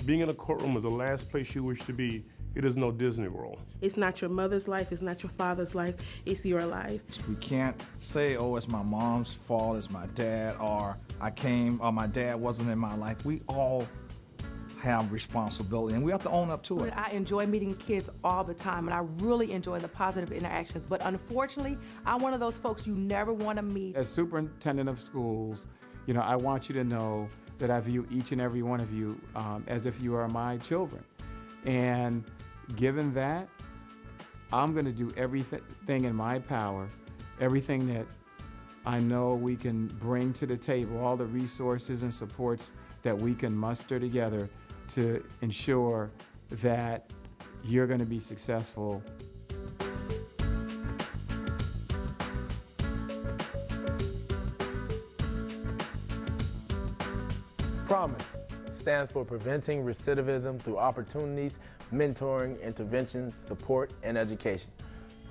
Being in a courtroom is the last place you wish to be. It is no Disney World. It's not your mother's life, it's not your father's life, it's your life. We can't say, oh, it's my mom's fault, it's my dad, or my dad wasn't in my life. We all have responsibility, and we have to own up to it. I enjoy meeting kids all the time, and I really enjoy the positive interactions, but unfortunately, I'm one of those folks you never want to meet. As superintendent of schools, you know, I want you to know that I view each and every one of you as if you are my children. And given that, I'm going to do everything in my power, everything that I know we can bring to the table, all the resources and supports that we can muster together to ensure that you're going to be successful. PROMISE stands for Preventing Recidivism Through Opportunities, Mentoring, Interventions, Support, and Education.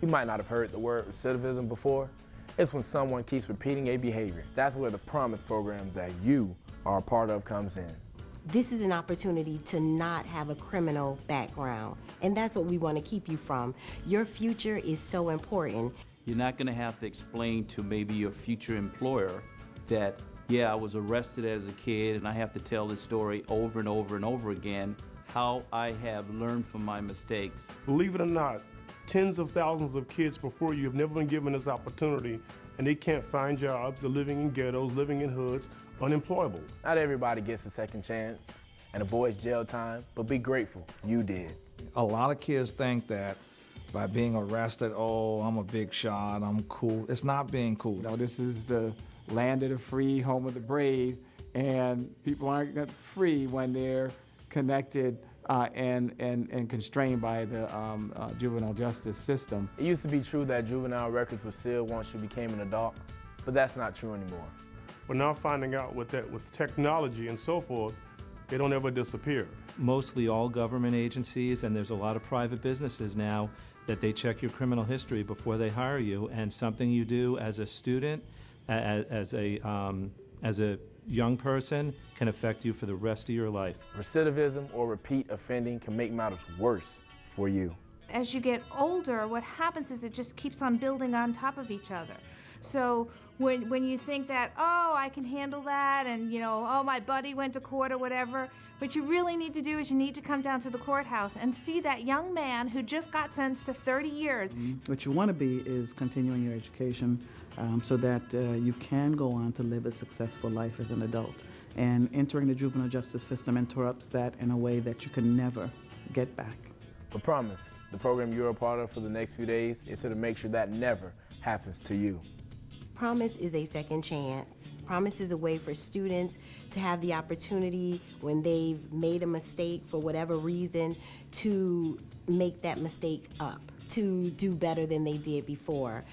You might not have heard the word recidivism before. It's when someone keeps repeating a behavior. That's where the PROMISE program that you are a part of comes in. This is an opportunity to not have a criminal background, and that's what we want to keep you from. Your future is so important. You're not going to have to explain to maybe your future employer that, yeah, I was arrested as a kid and I have to tell this story over and over and over again, how I have learned from my mistakes. Believe it or not, tens of thousands of kids before you have never been given this opportunity, and they can't find jobs, they're living in ghettos, living in hoods, unemployable. Not everybody gets a second chance and avoids jail time, but be grateful you did. A lot of kids think that by being arrested, oh, I'm a big shot, I'm cool. It's not being cool. You know, this is the land of the free, home of the brave, and people aren't free when they're connected and constrained by the juvenile justice system. It used to be true that juvenile records were sealed once you became an adult, but that's not true anymore. We're now finding out with technology and so forth, they don't ever disappear. Mostly all government agencies, and there's a lot of private businesses now, that they check your criminal history before they hire you, and something you do as a student, as a young person, can affect you for the rest of your life. Recidivism or repeat offending can make matters worse for you. As you get older, what happens is it just keeps on building on top of each other. So when you think that, oh, I can handle that, and you know, oh, my buddy went to court or whatever, what you really need to do is you need to come down to the courthouse and see that young man who just got sentenced to 30 years. What you want to be is continuing your education so that you can go on to live a successful life as an adult. And entering the juvenile justice system interrupts that in a way that you can never get back. But PROMISE, the program you're a part of for the next few days, is to make sure that never happens to you. PROMISE is a second chance. PROMISE is a way for students to have the opportunity when they've made a mistake for whatever reason to make that mistake up, to do better than they did before.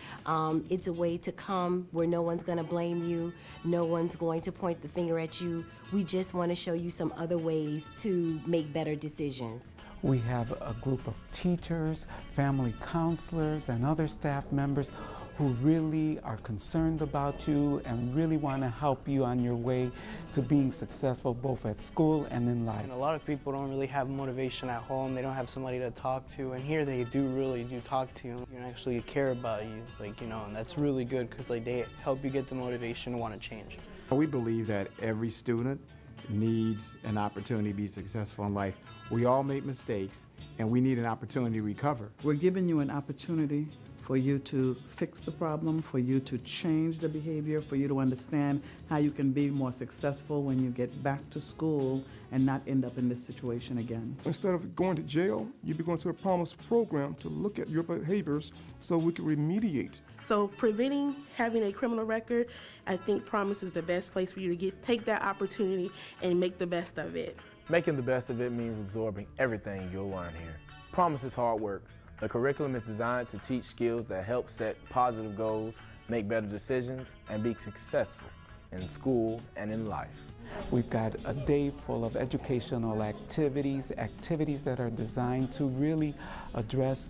It's a way to come where no one's gonna blame you, no one's going to point the finger at you. We just wanna show you some other ways to make better decisions. We have a group of teachers, family counselors, and other staff members who really are concerned about you and really want to help you on your way to being successful both at school and in life. And a lot of people don't really have motivation at home. They don't have somebody to talk to, and here they really do talk to you and actually care about you, and that's really good because they help you get the motivation to want to change. We believe that every student needs an opportunity to be successful in life. We all make mistakes, and we need an opportunity to recover. We're giving you an opportunity for you to fix the problem, for you to change the behavior, for you to understand how you can be more successful when you get back to school and not end up in this situation again. Instead of going to jail, you'd be going to a PROMISE program to look at your behaviors so we can remediate. So preventing having a criminal record, I think PROMISE is the best place for you to take that opportunity and make the best of it. Making the best of it means absorbing everything you'll learn here. PROMISE is hard work. The curriculum is designed to teach skills that help set positive goals, make better decisions, and be successful in school and in life. We've got a day full of educational activities that are designed to really address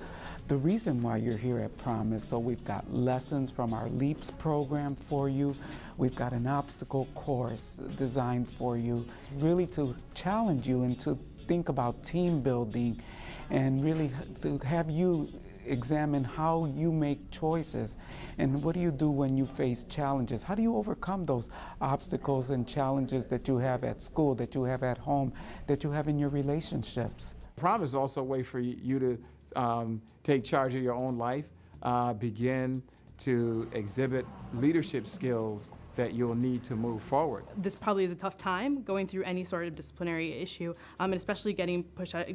the reason why you're here at PROMISE. So we've got lessons from our LEAPS program for you. We've got an obstacle course designed for you. It's really to challenge you and to think about team building and really to have you examine how you make choices and what do you do when you face challenges. How do you overcome those obstacles and challenges that you have at school, that you have at home, that you have in your relationships? Prom is also a way for you to take charge of your own life, begin to exhibit leadership skills that you'll need to move forward. This probably is a tough time going through any sort of disciplinary issue, and especially getting pushed out,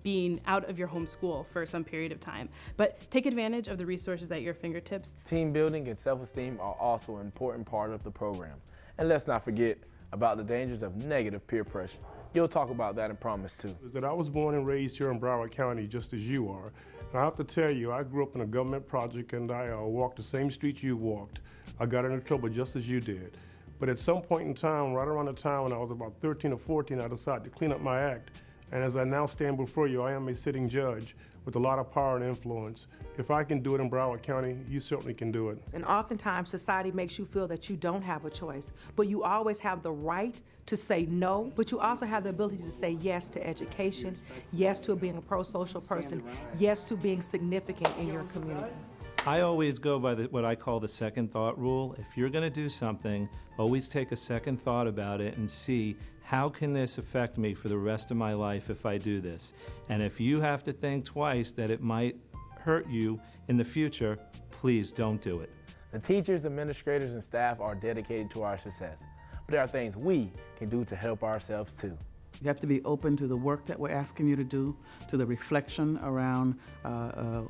being out of your home school for some period of time. But take advantage of the resources at your fingertips. Team building and self-esteem are also an important part of the program. And let's not forget about the dangers of negative peer pressure. You'll talk about that in Promise too. Is that I was born and raised here in Broward County just as you are. And I have to tell you, I grew up in a government project and I walked the same streets you walked. I got into trouble just as you did. But at some point in time, right around the time when I was about 13 or 14, I decided to clean up my act. And as I now stand before you, I am a sitting judge with a lot of power and influence. If I can do it in Broward County, you certainly can do it. And oftentimes society makes you feel that you don't have a choice, but you always have the right to say no, but you also have the ability to say yes to education, yes to being a pro-social person, yes to being significant in your community. I always go by what I call the second thought rule. If you're going to do something, always take a second thought about it and see, how can this affect me for the rest of my life if I do this? And if you have to think twice that it might hurt you in the future, please don't do it. The teachers, administrators, and staff are dedicated to our success. But there are things we can do to help ourselves too. You have to be open to the work that we're asking you to do, to the reflection around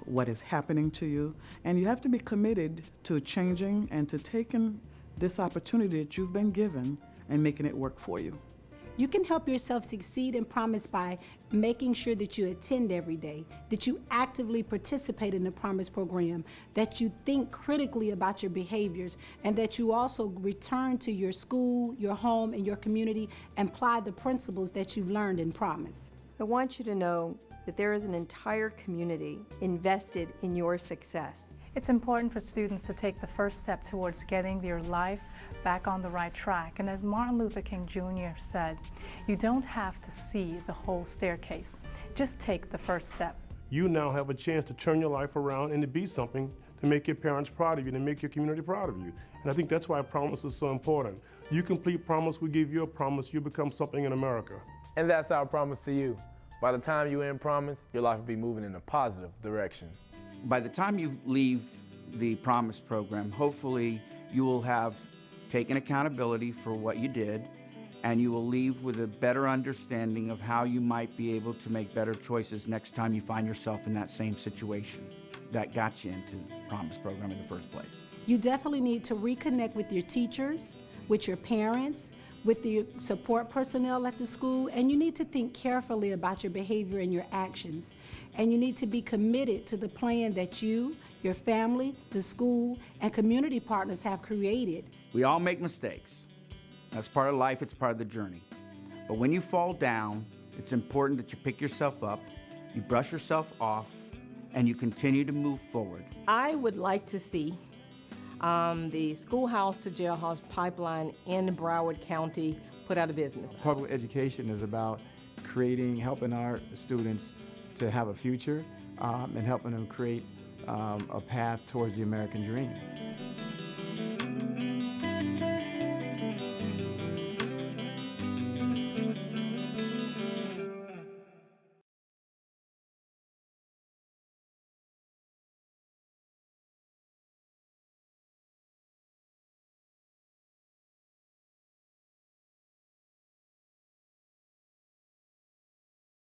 what is happening to you. And you have to be committed to changing and to taking this opportunity that you've been given and making it work for you. You can help yourself succeed in Promise by making sure that you attend every day, that you actively participate in the Promise program, that you think critically about your behaviors, and that you also return to your school, your home, and your community and apply the principles that you've learned in Promise. I want you to know that there is an entire community invested in your success. It's important for students to take the first step towards getting their life back on the right track. And as Martin Luther King Jr. said, you don't have to see the whole staircase. Just take the first step. You now have a chance to turn your life around and to be something to make your parents proud of you, to make your community proud of you. And I think that's why Promise is so important. You complete Promise, we give you a promise, you become something in America. And that's our promise to you. By the time you end Promise, your life will be moving in a positive direction. By the time you leave the Promise program, hopefully you will have taken accountability for what you did, and you will leave with a better understanding of how you might be able to make better choices next time you find yourself in that same situation that got you into the Promise program in the first place. You definitely need to reconnect with your teachers, with your parents, with the support personnel at the school, and you need to think carefully about your behavior and your actions. And you need to be committed to the plan that you, your family, the school, and community partners have created. We all make mistakes. That's part of life, it's part of the journey. But when you fall down, it's important that you pick yourself up, you brush yourself off, and you continue to move forward. I would like to see the schoolhouse to jailhouse pipeline in Broward County put out of business. Public education is about helping our students to have a future and helping them create a path towards the American dream.